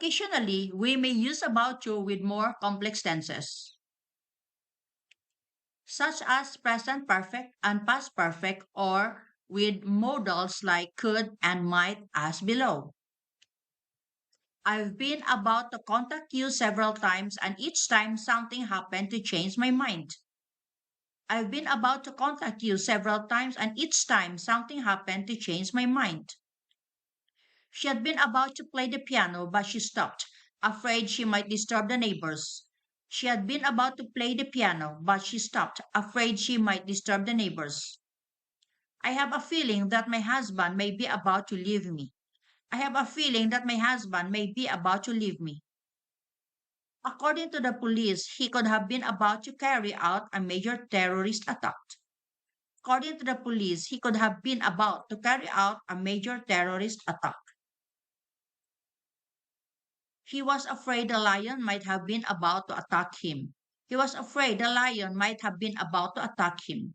Occasionally, we may use about to with more complex tenses, such as present perfect and past perfect, or with modals like could and might as below. I've been about to contact you several times, and each time something happened to change my mind. I've been about to contact you several times, and each time something happened to change my mind. She had been about to play the piano, but she stopped, afraid she might disturb the neighbors. She had been about to play the piano, but she stopped, afraid she might disturb the neighbors. I have a feeling that my husband may be about to leave me. I have a feeling that my husband may be about to leave me. According to the police, he could have been about to carry out a major terrorist attack. According to the police, he could have been about to carry out a major terrorist attack. He was afraid the lion might have been about to attack him. He was afraid the lion might have been about to attack him.